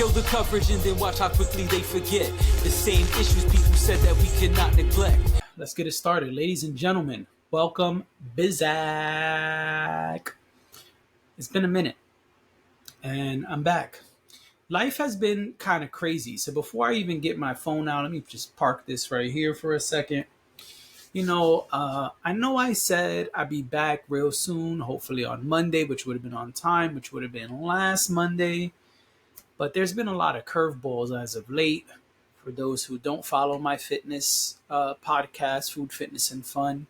Kill the coverage and then watch how quickly they forget the same issues people said that we cannot neglect. Let's get it started. Ladies and gentlemen, welcome Bizak. It's been a minute and I'm back. Life has been kind of crazy. So before I even get my phone out, let me just park this right here for a second. I know I said I'd be back real soon, hopefully on Monday, which would have been on time, which would have been last Monday. But there's been a lot of curveballs as of late. For those who don't follow my fitness podcast, Food, Fitness, and Fun.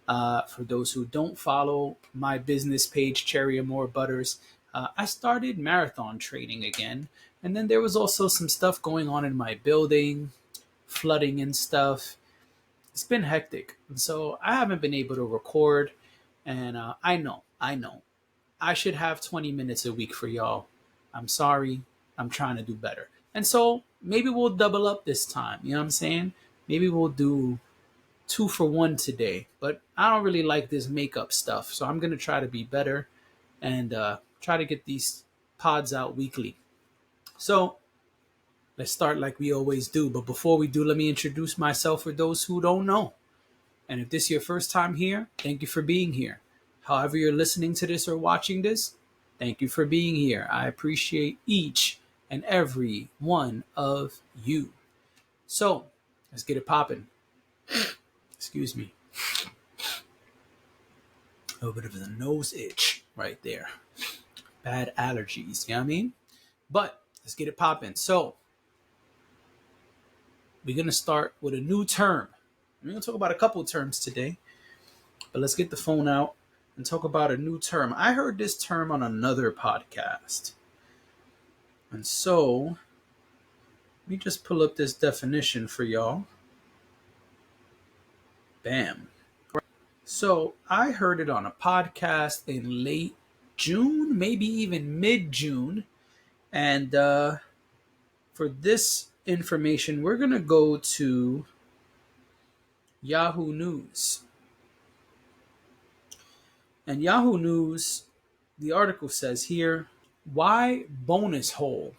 For those who don't follow my business page, Cherry Amore Butters, I started marathon training again. And then there was also some stuff going on in my building, flooding and stuff. It's been hectic. And so I haven't been able to record. And I know. I should have 20 minutes a week for y'all. I'm sorry. I'm trying to do better. And so maybe we'll double up this time. You know what I'm saying? Maybe we'll do 2 for 1 today. But I don't really like this makeup stuff. So I'm going to try to be better and try to get these pods out weekly. So let's start like we always do. But before we do, let me introduce myself for those who don't know. And if this is your first time here, thank you for being here. However you're listening to this or watching this, thank you for being here. I appreciate each and every one of you. So let's get it popping. Excuse me. A little bit of a nose itch right there. Bad allergies, you know what I mean? But let's get it popping. So we're going to start with a new term. We're going to talk about a couple terms today. But let's get the phone out and talk about a new term. I heard this term on another podcast. And so, let me just pull up this definition for y'all. Bam. So, I heard it on a podcast in late June, maybe even mid-June. And for this information, we're going to go to Yahoo News. And Yahoo News, the article says here, why bonus hole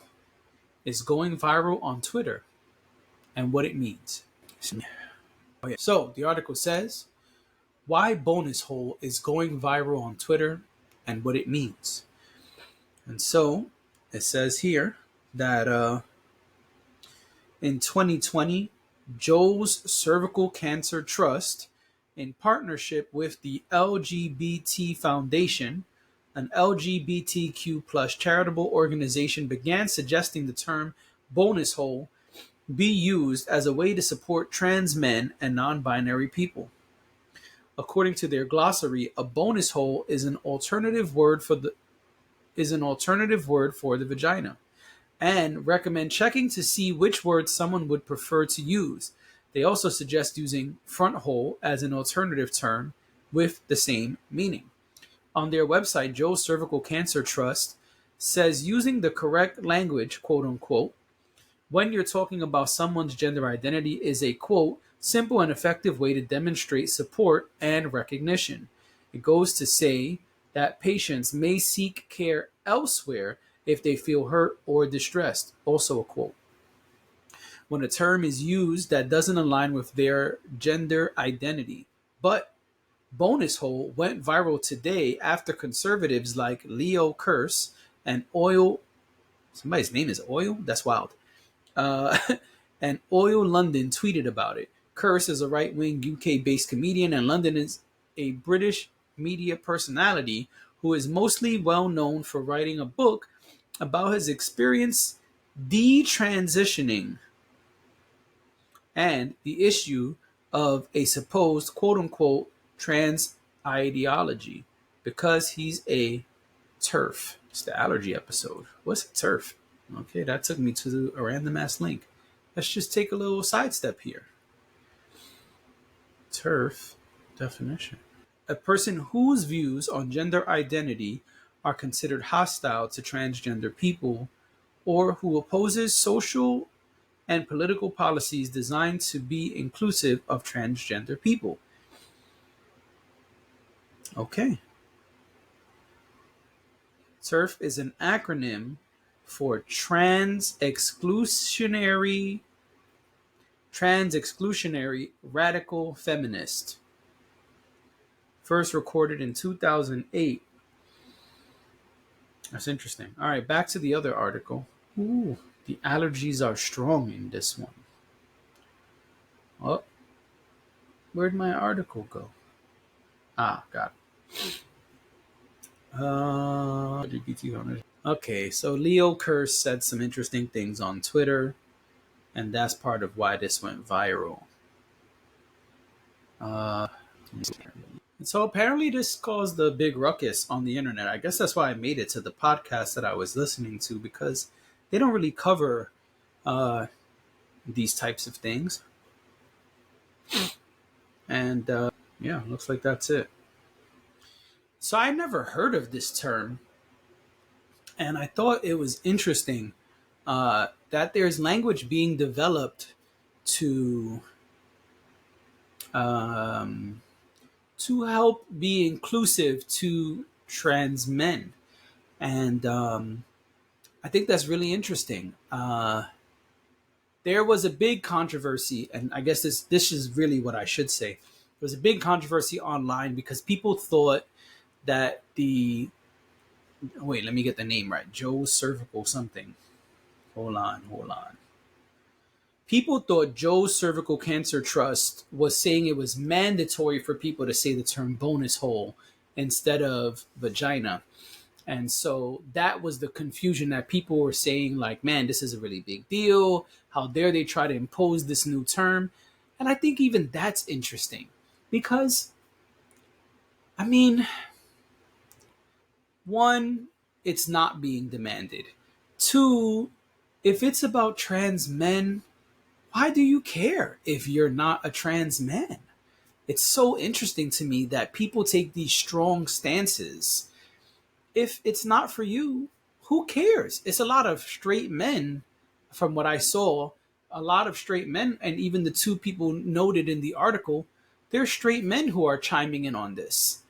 is going viral on Twitter and what it means. So the article says, why bonus hole is going viral on Twitter and what it means. And so it says here that in 2020, Joe's Cervical Cancer Trust, in partnership with the LGBT Foundation, an LGBTQ plus charitable organization, began suggesting the term bonus hole be used as a way to support trans men and non-binary people. According to their glossary, a bonus hole is an alternative word for the vagina, and recommend checking to see which word someone would prefer to use. They also suggest using front hole as an alternative term with the same meaning. On their website, Joe's Cervical Cancer Trust says using the correct language, quote unquote, when you're talking about someone's gender identity is a, quote, simple and effective way to demonstrate support and recognition. It goes to say that patients may seek care elsewhere if they feel hurt or distressed, also a quote. When a term is used that doesn't align with their gender identity. But bonus hole went viral today after conservatives like Leo Curse and Oil, somebody's name is Oil? That's wild. And Oil London tweeted about it. Curse is a right-wing UK-based comedian, and London is a British media personality who is mostly well known for writing a book about his experience detransitioning and the issue of a supposed quote-unquote trans ideology because he's a TERF. It's the allergy episode. What's a TERF? Okay, that took me to a random ass link. Let's just take a little sidestep here. TERF definition. A person whose views on gender identity are considered hostile to transgender people or who opposes social and political policies designed to be inclusive of transgender people. Okay. TERF is an acronym for trans exclusionary radical feminist. First recorded in 2008. That's interesting. All right, back to the other article. Ooh, the allergies are strong in this one. Oh, where'd my article go? Ah, got it. Okay, so Leo Curse said some interesting things on Twitter, and that's part of why this went viral. And so apparently this caused a big ruckus on the internet. I guess that's why I made it to the podcast that I was listening to, because they don't really cover these types of things. And yeah, looks like that's it. So I never heard of this term, and I thought it was interesting that there's language being developed to help be inclusive to trans men, and I think that's really interesting. There was a big controversy, and I guess this is really what I should say. There was a big controversy online because people thought that let me get the name right. Joe Cervical something. Hold on. People thought Joe's Cervical Cancer Trust was saying it was mandatory for people to say the term bonus hole instead of vagina. And so that was the confusion that people were saying, like, man, this is a really big deal. How dare they try to impose this new term? And I think even that's interesting because, I mean, one, it's not being demanded. Two, if it's about trans men, why do you care if you're not a trans man? It's so interesting to me that people take these strong stances. If it's not for you, who cares? It's a lot of straight men, from what I saw, a lot of straight men, and even the two people noted in the article, they're straight men who are chiming in on this.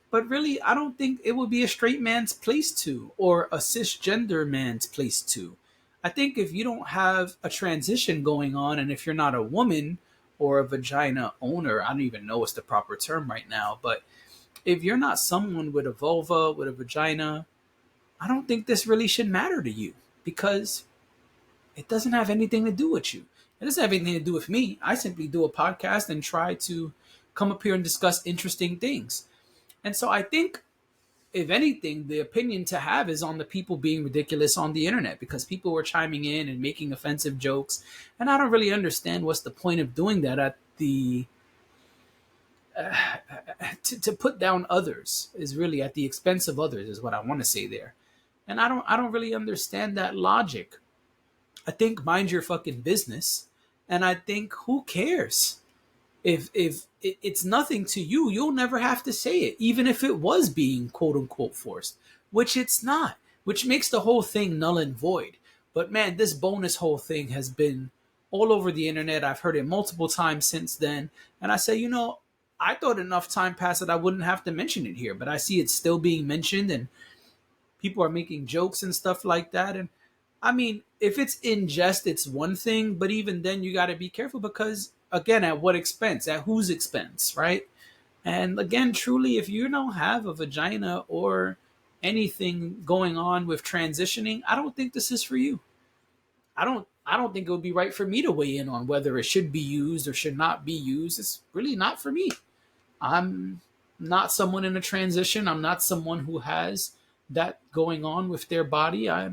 But really, I don't think it would be a straight man's place to, or a cisgender man's place to. I think if you don't have a transition going on, and if you're not a woman or a vagina owner, I don't even know what's the proper term right now, but if you're not someone with a vulva, with a vagina, I don't think this really should matter to you because it doesn't have anything to do with you. It doesn't have anything to do with me. I simply do a podcast and try to come up here and discuss interesting things. And so I think, if anything, the opinion to have is on the people being ridiculous on the internet, because people were chiming in and making offensive jokes. And I don't really understand what's the point of doing that at the to put down others is really at the expense of others, is what I want to say there. And I don't really understand that logic. I think mind your fucking business, and I think who cares? If it's nothing to you, you'll never have to say it, even if it was being quote unquote forced, which it's not, which makes the whole thing null and void. But man, this bonus whole thing has been all over the internet. I've heard it multiple times since then. And I say, I thought enough time passed that I wouldn't have to mention it here, but I see it's still being mentioned and people are making jokes and stuff like that. And I mean, if it's in jest, it's one thing, but even then you got to be careful because, again, at what expense? At whose expense, right? And again, truly, if you don't have a vagina or anything going on with transitioning, I don't think this is for you. I don't think it would be right for me to weigh in on whether it should be used or should not be used. It's really not for me. I'm not someone in a transition. I'm not someone who has that going on with their body. I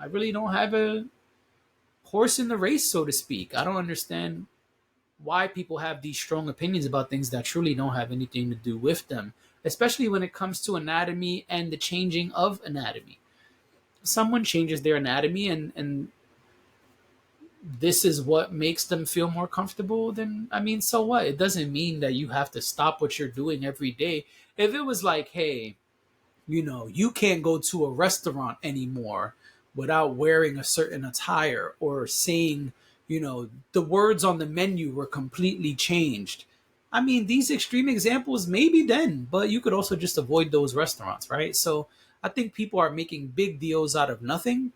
really don't have a horse in the race, so to speak. I don't understand why people have these strong opinions about things that truly don't have anything to do with them, especially when it comes to anatomy and the changing of anatomy. Someone changes their anatomy and this is what makes them feel more comfortable, then I mean, so what? It doesn't mean that you have to stop what you're doing every day. If it was like, hey, you can't go to a restaurant anymore without wearing a certain attire, or saying, the words on the menu were completely changed. I mean, these extreme examples, maybe then, but you could also just avoid those restaurants, right? So I think people are making big deals out of nothing,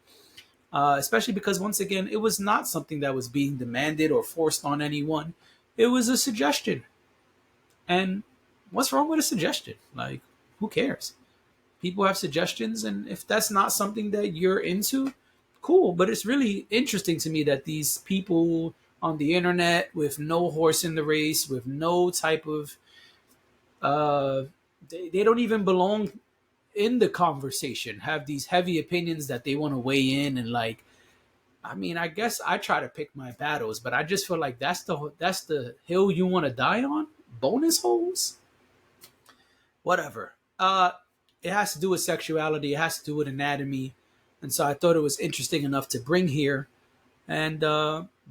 especially because, once again, it was not something that was being demanded or forced on anyone. It was a suggestion. And what's wrong with a suggestion? Like, who cares? People have suggestions, and if that's not something that you're into, cool. But it's really interesting to me that these people on the internet with no horse in the race, with no type of, uh, they don't even belong in the conversation, have these heavy opinions that they want to weigh in. And like, I mean, I guess I try to pick my battles, but I just feel like that's the hill you want to die on. Bonus holes, whatever. It has to do with sexuality. It has to do with anatomy, and so I thought it was interesting enough to bring here. And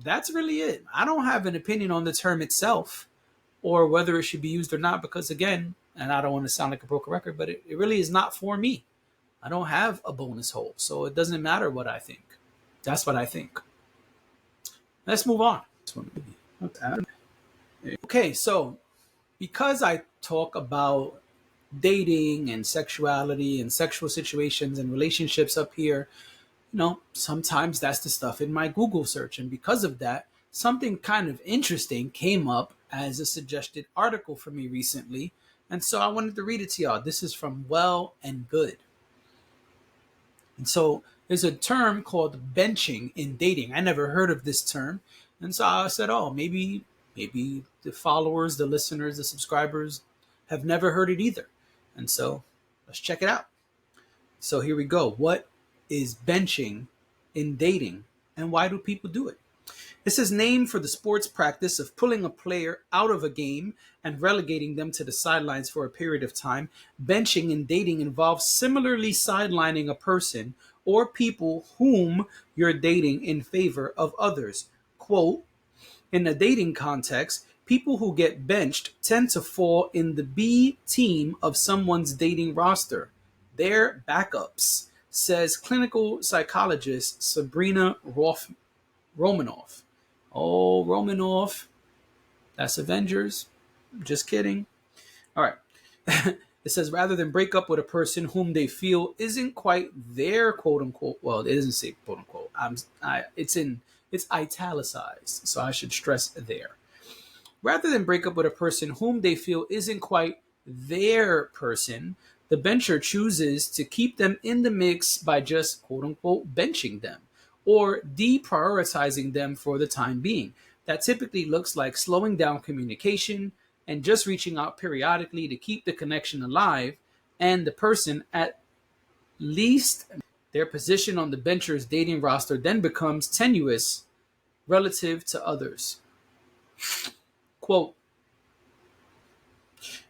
that's really it. I don't have an opinion on the term itself or whether it should be used or not, because again, and I don't want to sound like a broken record, but it really is not for me. I don't have a bonus hole, so it doesn't matter what I think. That's what I think. Let's move on. Okay, so because I talk about dating and sexuality and sexual situations and relationships up here, sometimes that's the stuff in my Google search. And because of that, something kind of interesting came up as a suggested article for me recently. And so I wanted to read it to y'all. This is from Well and Good. And so there's a term called benching in dating. I never heard of this term. And so I said, oh, maybe the followers, the listeners, the subscribers have never heard it either. And so let's check it out. So here we go. What is benching in dating, and why do people do it? It says, named for the sports practice of pulling a player out of a game and relegating them to the sidelines for a period of time, benching in dating involves similarly sidelining a person or people whom you're dating in favor of others. Quote, in a dating context, people who get benched tend to fall in the B team of someone's dating roster. They're backups, says clinical psychologist Sabrina Romanoff. Oh, Romanoff. That's Avengers. Just kidding. All right. It says, rather than break up with a person whom they feel isn't quite their quote unquote, well, it doesn't say quote unquote. It's italicized, so I should stress there. Rather than break up with a person whom they feel isn't quite their person, the bencher chooses to keep them in the mix by just quote unquote benching them or deprioritizing them for the time being. That typically looks like slowing down communication and just reaching out periodically to keep the connection alive, and the person, at least their position on the bencher's dating roster, then becomes tenuous relative to others. Quote,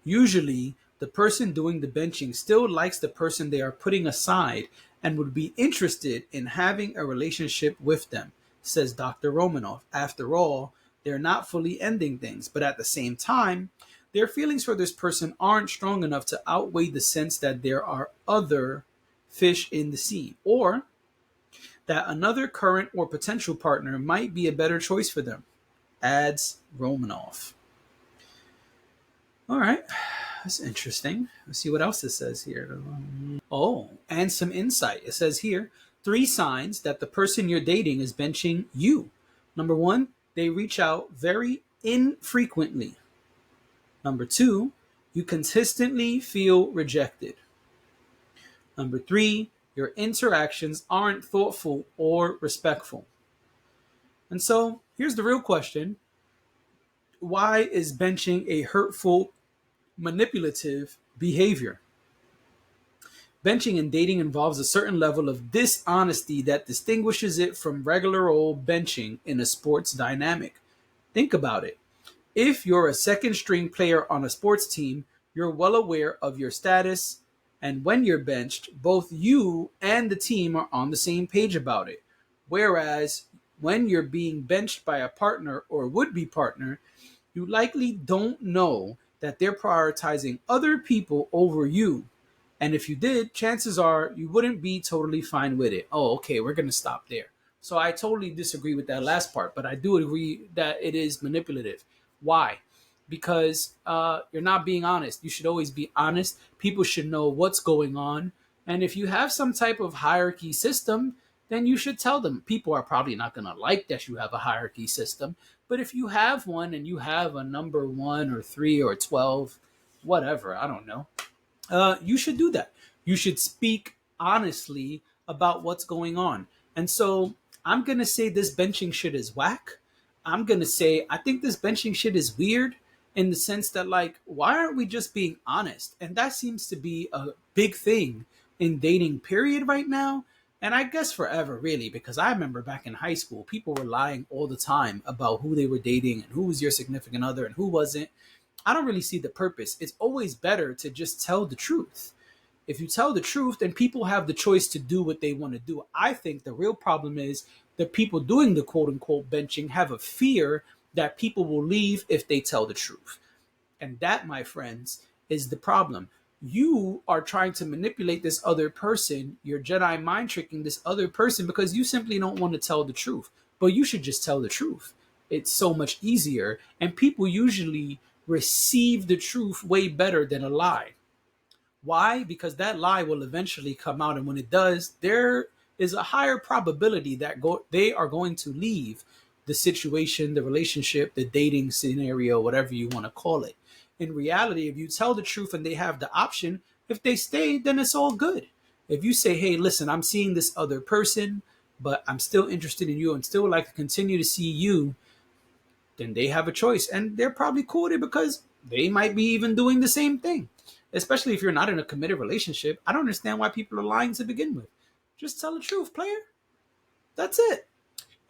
usually, the person doing the benching still likes the person they are putting aside and would be interested in having a relationship with them, says Dr. Romanoff. After all, they're not fully ending things, but at the same time, their feelings for this person aren't strong enough to outweigh the sense that there are other fish in the sea, or that another current or potential partner might be a better choice for them, adds Romanoff. All right, that's interesting. Let's see what else it says here. Oh, and some insight. It says here, 3 signs that the person you're dating is benching you. Number 1, they reach out very infrequently. Number 2, you consistently feel rejected. Number 3, your interactions aren't thoughtful or respectful. And so here's the real question. Why is benching a hurtful, manipulative behavior? Benching in dating involves a certain level of dishonesty that distinguishes it from regular old benching in a sports dynamic. Think about it. If you're a second string player on a sports team, you're well aware of your status, and when you're benched, both you and the team are on the same page about it. Whereas when you're being benched by a partner or would-be partner, you likely don't know that they're prioritizing other people over you. And if you did, chances are you wouldn't be totally fine with it. Oh, okay, we're going to stop there. So I totally disagree with that last part, but I do agree that it is manipulative. Why? Because you're not being honest. You should always be honest. People should know what's going on. And if you have some type of hierarchy system, then you should tell them. People are probably not going to like that you have a hierarchy system. But if you have one and you have a number 1 or 3 or 12, whatever, I don't know, you should do that. You should speak honestly about what's going on. And so I'm going to say this benching shit is whack. I'm going to say I think this benching shit is weird in the sense that, like, why aren't we just being honest? And that seems to be a big thing in dating, period, right now. And I guess forever, really, because I remember back in high school, people were lying all the time about who they were dating and who was your significant other and who wasn't. I don't really see the purpose. It's always better to just tell the truth. If you tell the truth, then people have the choice to do what they want to do. I think the real problem is the people doing the quote unquote benching have a fear that people will leave if they tell the truth. And that, my friends, is the problem. You are trying to manipulate this other person. You're Jedi mind tricking this other person because you simply don't want to tell the truth. But you should just tell the truth. It's so much easier. And people usually receive the truth way better than a lie. Why? Because that lie will eventually come out. And when it does, there is a higher probability that they are going to leave the situation, the relationship, the dating scenario, whatever you want to call it. In reality, if you tell the truth and they have the option, if they stay, then it's all good. If you say, hey, listen, I'm seeing this other person, but I'm still interested in you and still would like to continue to see you, then they have a choice. And they're probably cool with it because they might be even doing the same thing. Especially if you're not in a committed relationship. I don't understand why people are lying to begin with. Just tell the truth, player. That's it.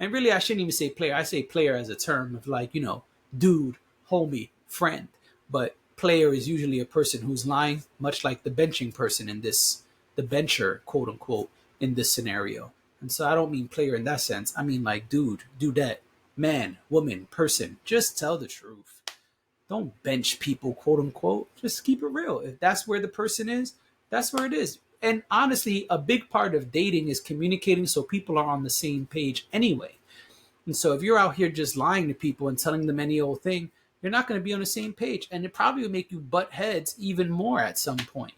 And really, I shouldn't even say player. I say player as a term of, like, dude, homie, friend. But player is usually a person who's lying, much like the benching person in this, the bencher, quote unquote, in this scenario. And so I don't mean player in that sense. I mean like dude, dudette, man, woman, person. Just tell the truth. Don't bench people, quote unquote. Just keep it real. If that's where the person is, that's where it is. And honestly, a big part of dating is communicating so people are on the same page anyway. And so if you're out here just lying to people and telling them any old thing, you're not going to be on the same page. And it probably will make you butt heads even more at some point.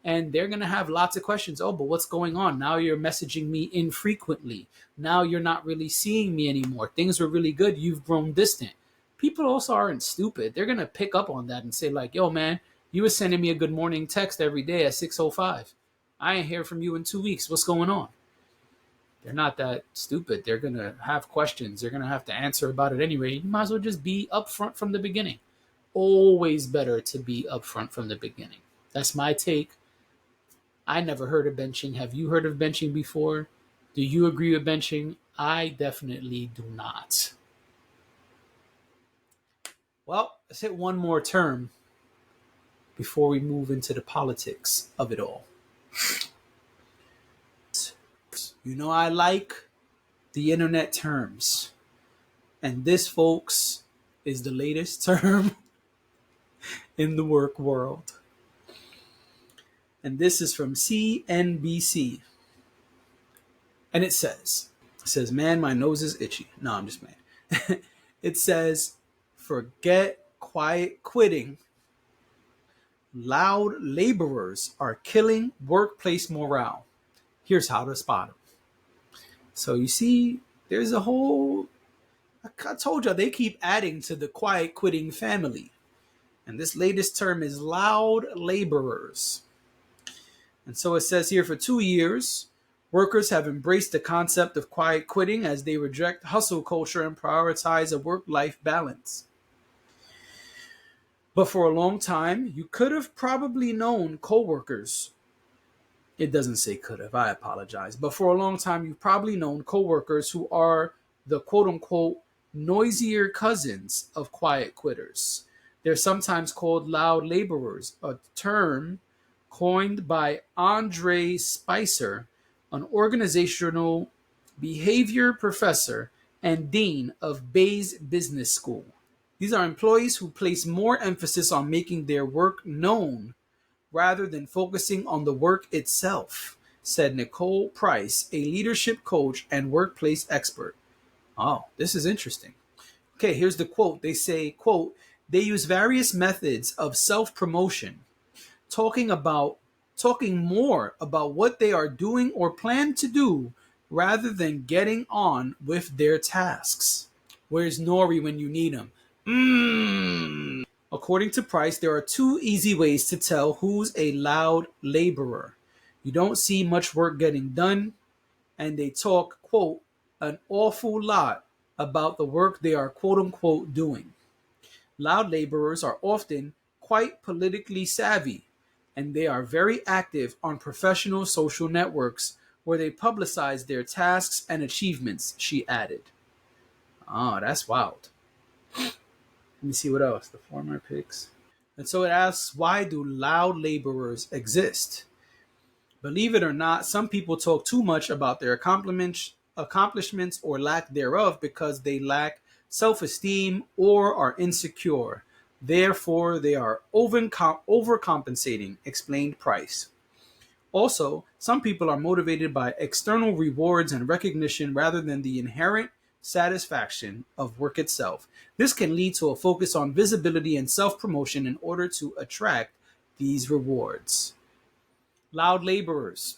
And they're going to have lots of questions. Oh, but what's going on? Now you're messaging me infrequently. Now you're not really seeing me anymore. Things were really good. You've grown distant. People also aren't stupid. They're going to pick up on that and say, like, yo, man, you were sending me a good morning text every day at 6:05. I ain't hear from you in 2 weeks. What's going on? They're not that stupid. They're going to have questions. They're going to have to answer about it anyway. You might as well just be upfront from the beginning. Always better to be upfront from the beginning. That's my take. I never heard of benching. Have you heard of benching before? Do you agree with benching? I definitely do not. Well, let's hit one more term before we move into the politics of it all. I like the internet terms. And this, folks, is the latest term in the work world. And this is from CNBC. And it says, man, my nose is itchy. No, I'm just mad. It says, forget quiet quitting. Loud laborers are killing workplace morale. Here's how to spot them. So you see, there's a whole, I told you, they keep adding to the quiet quitting family. And this latest term is loud laborers. And so it says here, for 2 years, workers have embraced the concept of quiet quitting as they reject hustle culture and prioritize a work-life balance. But for a long time, you could have probably known coworkers. It doesn't say could have, I apologize. But for a long time, you've probably known coworkers who are the quote-unquote noisier cousins of quiet quitters. They're sometimes called loud laborers, a term coined by Andre Spicer, an organizational behavior professor and dean of Bayes Business School. These are employees who place more emphasis on making their work known rather than focusing on the work itself, said Nicole Price, a leadership coach and workplace expert. Oh, this is interesting. Okay, here's the quote. They say, quote, they use various methods of self-promotion, talking about talking more about what they are doing or plan to do rather than getting on with their tasks. Where's Nori when you need him? According to Price, there are two easy ways to tell who's a loud laborer. You don't see much work getting done, and they talk, quote, an awful lot about the work they are, quote unquote, doing. Loud laborers are often quite politically savvy, and they are very active on professional social networks where they publicize their tasks and achievements, she added. Oh, that's wild. Let me see what else. The former picks. And so it asks, why do loud laborers exist? Believe it or not, some people talk too much about their accomplishments or lack thereof because they lack self-esteem or are insecure. Therefore, they are overcompensating, explained Price. Also, some people are motivated by external rewards and recognition rather than the inherent satisfaction of work itself. This can lead to a focus on visibility and self-promotion in order to attract these rewards. Loud laborers.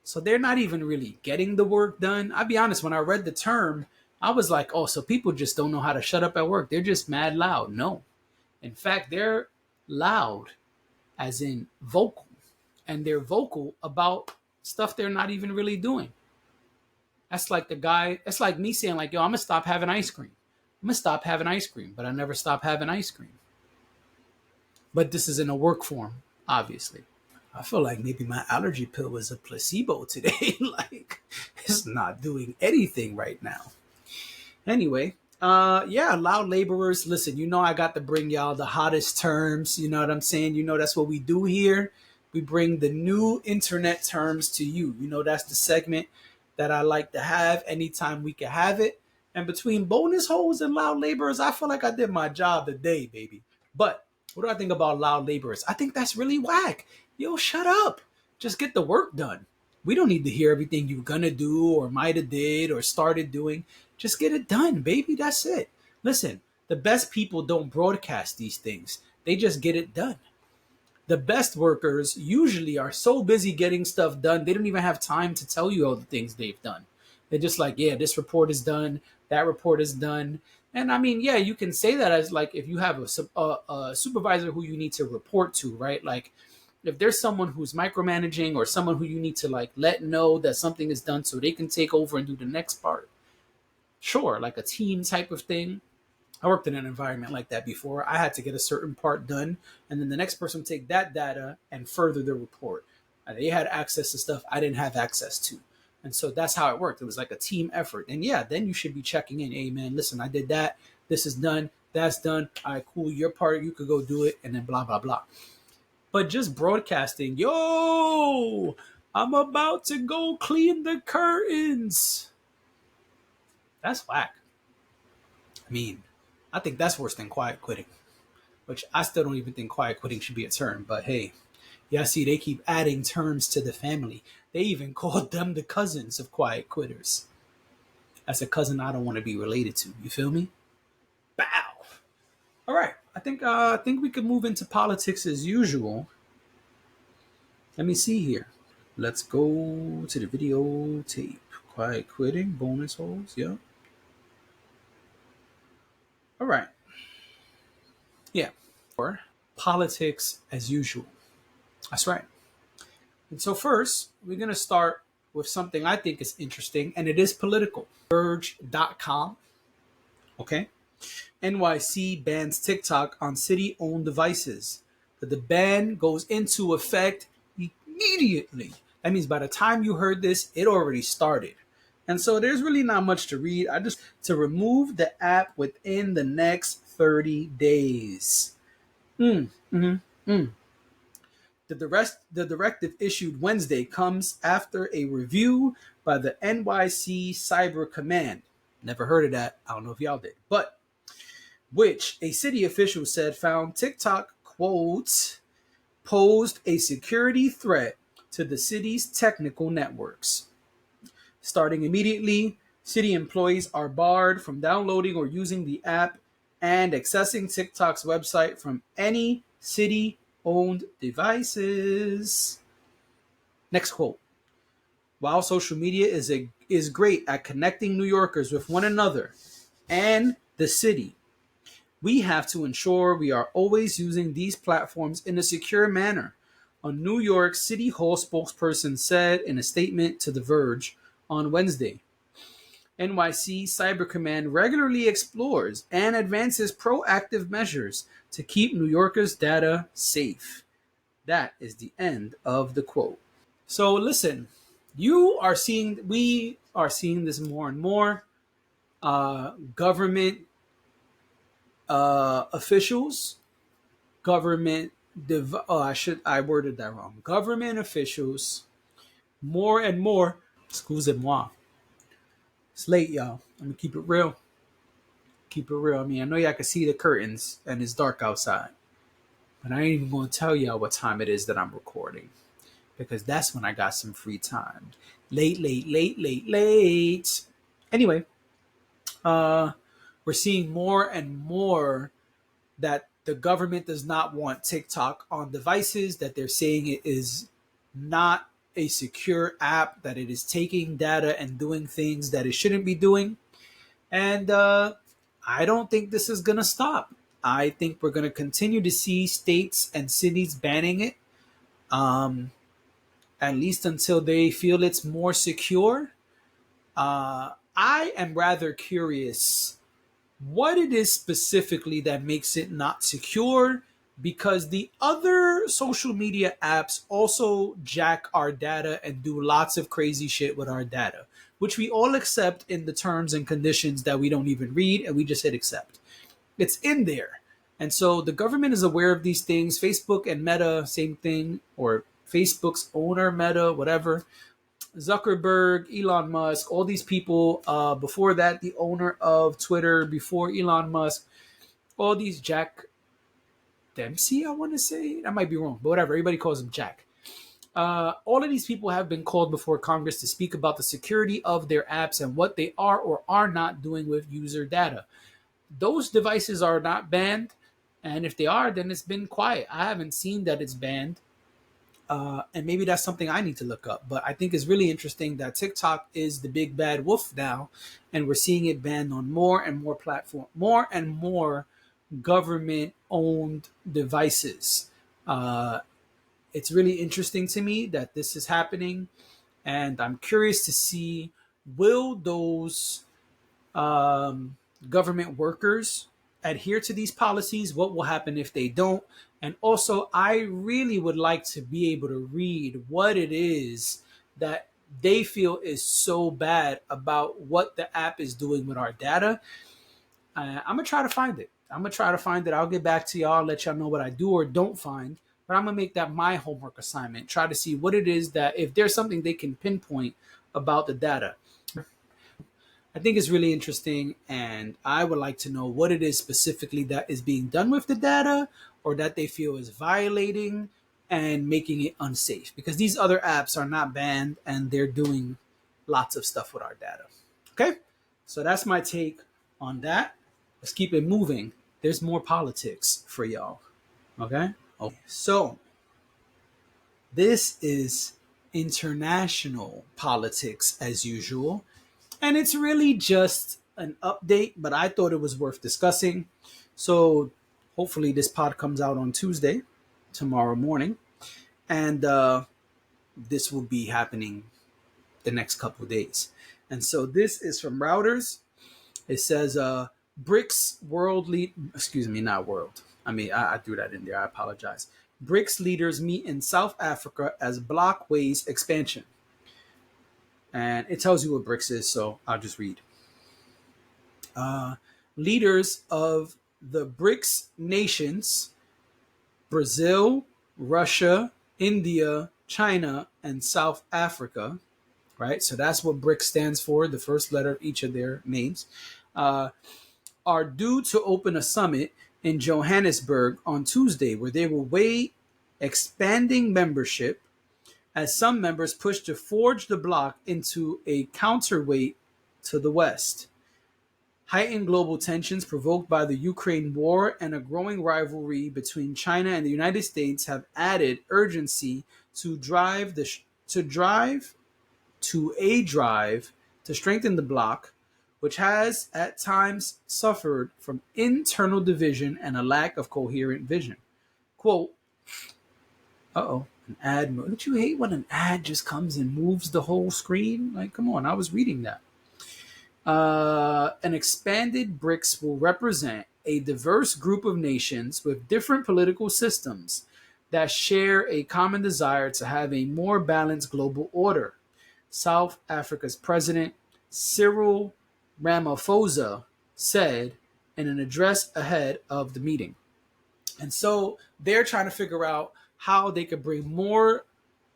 So they're not even really getting the work done. I'll be honest, when I read the term, I was like, oh, so people just don't know how to shut up at work. They're just mad loud. No. In fact, they're loud as in vocal. And they're vocal about stuff they're not even really doing. That's like that's like me saying like, yo, I'm going to stop having ice cream. I'm going to stop having ice cream, but I never stop having ice cream. But this is in a work form, obviously. I feel like maybe my allergy pill was a placebo today. Like, it's not doing anything right now. Anyway, loud laborers. Listen, I got to bring y'all the hottest terms. You know what I'm saying? That's what we do here. We bring the new internet terms to you. That's the segment that I like to have anytime we can have it. And between bonus holes and loud laborers, I feel like I did my job today, baby. But what do I think about loud laborers? I think that's really whack. Yo, shut up. Just get the work done. We don't need to hear everything you're going to do or might have did or started doing. Just get it done, baby. That's it. Listen, the best people don't broadcast these things. They just get it done. The best workers usually are so busy getting stuff done, they don't even have time to tell you all the things they've done. They're just like, yeah, this report is done. That report is done. And I mean, yeah, you can say that as like if you have a supervisor who you need to report to, right? Like if there's someone who's micromanaging or someone who you need to like let know that something is done so they can take over and do the next part. Sure, like a team type of thing. I worked in an environment like that before. I had to get a certain part done, and then the next person would take that data and further the report. They had access to stuff I didn't have access to. And so that's how it worked. It was like a team effort. And yeah, then you should be checking in. Hey, man, listen, I did that. This is done. That's done. All right, cool. Your part, you could go do it, and then blah, blah, blah. But just broadcasting, yo, I'm about to go clean the curtains. That's whack. I mean, I think that's worse than quiet quitting, which I still don't even think quiet quitting should be a term. But hey, yeah, see, they keep adding terms to the family. They even called them the cousins of quiet quitters. That's a cousin I don't want to be related to. You feel me? Bow. All right. I think we could move into politics as usual. Let me see here. Let's go to the videotape. Quiet quitting, bonus holes. Yeah. All right. Yeah. Or politics as usual. That's right. And so first, we're going to start with something I think is interesting, and it is political. Barrage.com. Okay. NYC bans TikTok on city-owned devices. The ban goes into effect immediately. That means by the time you heard this, it already started. And so there's really not much to read. To remove the app within the next 30 days. The directive issued Wednesday comes after a review by the NYC Cyber Command. Never heard of that. I don't know if y'all did. But which a city official said found TikTok, quote, posed a security threat to the city's technical networks. Starting immediately, city employees are barred from downloading or using the app and accessing TikTok's website from any city-owned devices. Next quote. While social media is great at connecting New Yorkers with one another and the city, we have to ensure we are always using these platforms in a secure manner, a New York City Hall spokesperson said in a statement to The Verge on Wednesday. NYC Cyber Command regularly explores and advances proactive measures to keep New Yorkers' data safe. That is the end of the quote. So listen, we are seeing this more and more. Government officials, I worded that wrong. Government officials, more and more. Excusez-moi. It's late, y'all. I'm gonna keep it real. Keep it real. I mean, I know y'all can see the curtains and it's dark outside, but I ain't even gonna tell y'all what time it is that I'm recording because that's when I got some free time. Late, late, late, late, late. Anyway, uh, we're seeing more and more that the government does not want TikTok on devices, that they're saying it is not a secure app, that it is taking data and doing things that it shouldn't be doing. And I don't think this is going to stop. I think we're going to continue to see states and cities banning it, um, at least until they feel it's more secure. I am rather curious what it is specifically that makes it not secure, because the other social media apps also jack our data and do lots of crazy shit with our data, which we all accept in the terms and conditions that we don't even read and we just hit accept. It's in there. And so the government is aware of these things. Facebook and Meta, same thing, or Facebook's owner, Meta, whatever. Zuckerberg, Elon Musk, all these people, before that, the owner of Twitter, before Elon Musk, all these Jack Dempsey, I want to say. That might be wrong, but whatever. Everybody calls him Jack. All of these people have been called before Congress to speak about the security of their apps and what they are or are not doing with user data. Those devices are not banned, and if they are, then it's been quiet. I haven't seen that it's banned. And maybe that's something I need to look up. But I think it's really interesting that TikTok is the big bad wolf now, and we're seeing it banned on more and more more and more government-owned devices. It's really interesting to me that this is happening, and I'm curious to see, will those government workers adhere to these policies? What will happen if they don't? And also, I really would like to be able to read what it is that they feel is so bad about what the app is doing with our data. I'm going to try to find it. I'll get back to y'all, let y'all know what I do or don't find. But I'm going to make that my homework assignment. Try to see what it is that, if there's something they can pinpoint about the data. I think it's really interesting, and I would like to know what it is specifically that is being done with the data or that they feel is violating and making it unsafe, because these other apps are not banned and they're doing lots of stuff with our data. Okay, so that's my take on that. Let's keep it moving. There's more politics for y'all. Okay, so this is international politics as usual. And it's really just an update, but I thought it was worth discussing. So hopefully this pod comes out on Tuesday, tomorrow morning. And this will be happening the next couple of days. And so this is from Routers. It says BRICS world lead, excuse me, not world. I threw that in there. I apologize. BRICS leaders meet in South Africa as bloc weighs expansion. And it tells you what BRICS is, so I'll just read. Leaders of the BRICS nations, Brazil, Russia, India, China, and South Africa, right? So that's what BRICS stands for, the first letter of each of their names, are due to open a summit in Johannesburg on Tuesday, where they will weigh expanding membership as some members push to forge the bloc into a counterweight to the West. Heightened global tensions provoked by the Ukraine war and a growing rivalry between China and the United States have added urgency to drive the to drive to a drive to strengthen the bloc, which has at times suffered from internal division and a lack of coherent vision. Quote, an ad. Don't you hate when an ad just comes and moves the whole screen? Like, come on, I was reading that. An expanded BRICS will represent a diverse group of nations with different political systems that share a common desire to have a more balanced global order. South Africa's president, Cyril Ramaphosa, said in an address ahead of the meeting. And so they're trying to figure out how they could bring more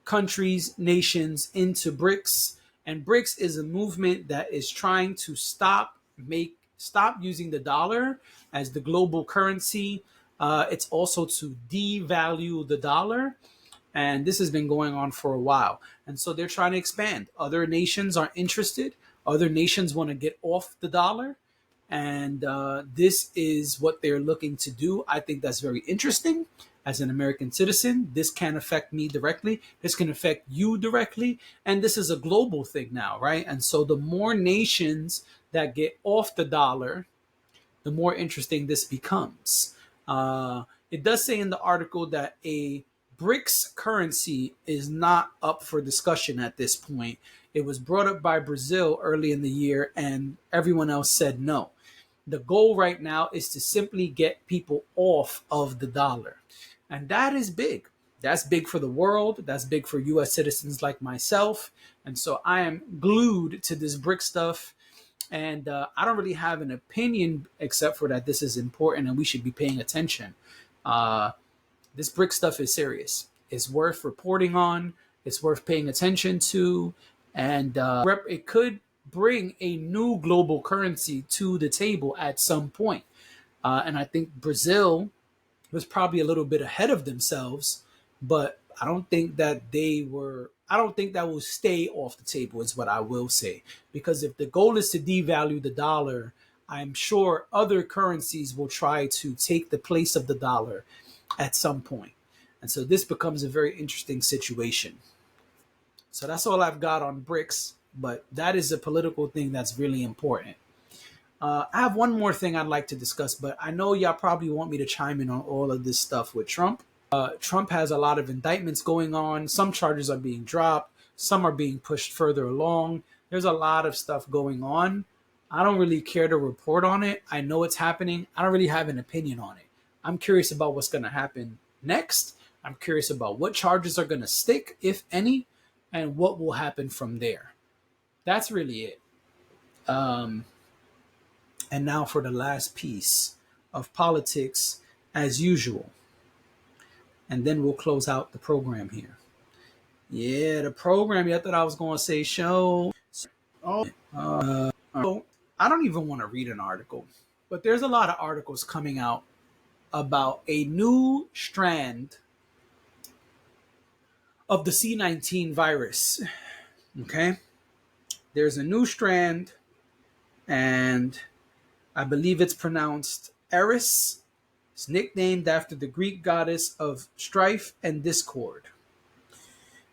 countries, nations into BRICS. And BRICS is a movement that is trying to stop using the dollar as the global currency. It's also to devalue the dollar. And this has been going on for a while. And so they're trying to expand. Other nations are interested. Other nations want to get off the dollar. And this is what they're looking to do. I think that's very interesting. As an American citizen, this can affect me directly. This can affect you directly. And this is a global thing now, right? And so the more nations that get off the dollar, the more interesting this becomes. It does say in the article that a BRICS currency is not up for discussion at this point. It was brought up by Brazil early in the year, and everyone else said no. The goal right now is to simply get people off of the dollar. And that is big. That's big for the world. That's big for U.S. citizens like myself. And so I am glued to this BRIC stuff. And I don't really have an opinion except for that this is important and we should be paying attention. This BRIC stuff is serious. It's worth reporting on. It's worth paying attention to. And it could bring a new global currency to the table at some point. And I think Brazil was probably a little bit ahead of themselves, but I don't think that will stay off the table is what I will say. Because if the goal is to devalue the dollar, I'm sure other currencies will try to take the place of the dollar at some point. And so this becomes a very interesting situation. So that's all I've got on BRICS, but that is a political thing that's really important. I have one more thing I'd like to discuss, but I know y'all probably want me to chime in on all of this stuff with Trump. Trump has a lot of indictments going on. Some charges are being dropped. Some are being pushed further along. There's a lot of stuff going on. I don't really care to report on it. I know it's happening. I don't really have an opinion on it. I'm curious about what's going to happen next. I'm curious about what charges are going to stick, if any, and what will happen from there. That's really it. And now for the last piece of politics as usual. And then we'll close out the program here. Yeah, the program. I thought I was going to say show. I don't even want to read an article, but there's a lot of articles coming out about a new strand of the C-19 virus. Okay? There's a new strand, and I believe it's pronounced Eris. It's nicknamed after the Greek goddess of strife and discord.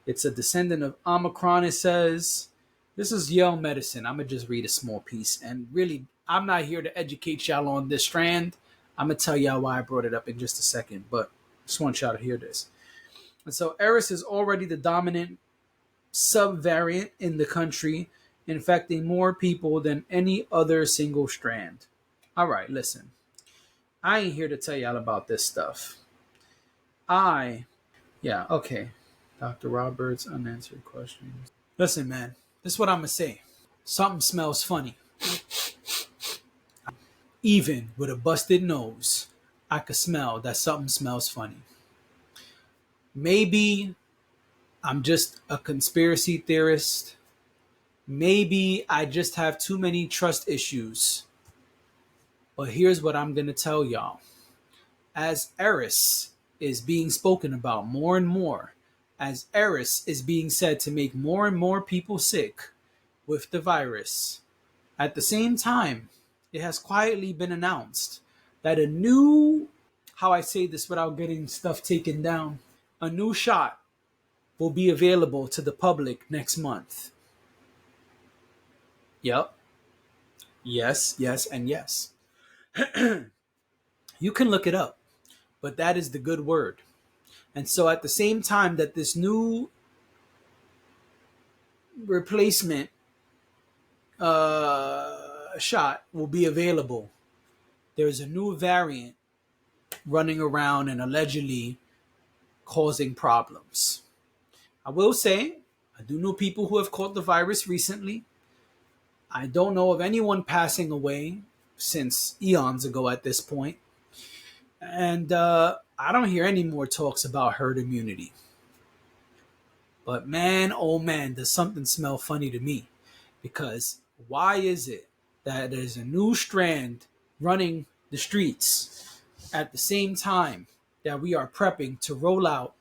It's a descendant of Omicron, it says. This is Yale Medicine. I'm going to just read a small piece. And really, I'm not here to educate y'all on this strand. I'm going to tell y'all why I brought it up in just a second. But I just want y'all to hear this. And so Eris is already the dominant subvariant in the country, infecting more people than any other single strand. All right, listen. I ain't here to tell y'all about this stuff. Okay. Dr. Roberts, unanswered questions. Listen, man, this is what I'm going to say. Something smells funny. Even with a busted nose, I could smell that something smells funny. Maybe I'm just a conspiracy theorist. Maybe I just have too many trust issues. But here's what I'm going to tell y'all. As Eris is being spoken about more and more, as Eris is being said to make more and more people sick with the virus, at the same time, it has quietly been announced that a new, how I say this without getting stuff taken down, a new shot will be available to the public next month. Yep. Yes, yes, and yes. You can look it up, but that is the good word. And so at the same time that this new replacement shot will be available, there's a new variant running around and allegedly causing problems. I will say, I do know people who have caught the virus recently. I don't know of anyone passing away since eons ago at this point. And I don't hear any more talks about herd immunity. But man, oh man, does something smell funny to me. Because why is it that there's a new strand running the streets at the same time that we are prepping to roll out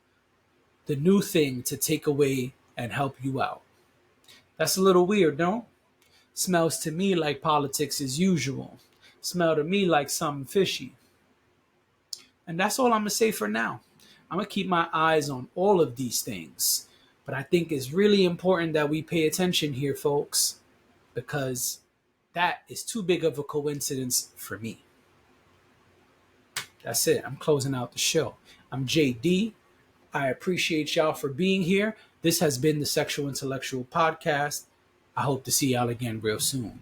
the new thing to take away and help you out? That's a little weird, no? Smells to me like politics as usual. Smell to me like something fishy. And that's all I'm going to say for now. I'm going to keep my eyes on all of these things. But I think it's really important that we pay attention here, folks, because that is too big of a coincidence for me. That's it. I'm closing out the show. I'm JD. I appreciate y'all for being here. This has been the Sexual Intellectual Podcast. I hope to see y'all again real soon.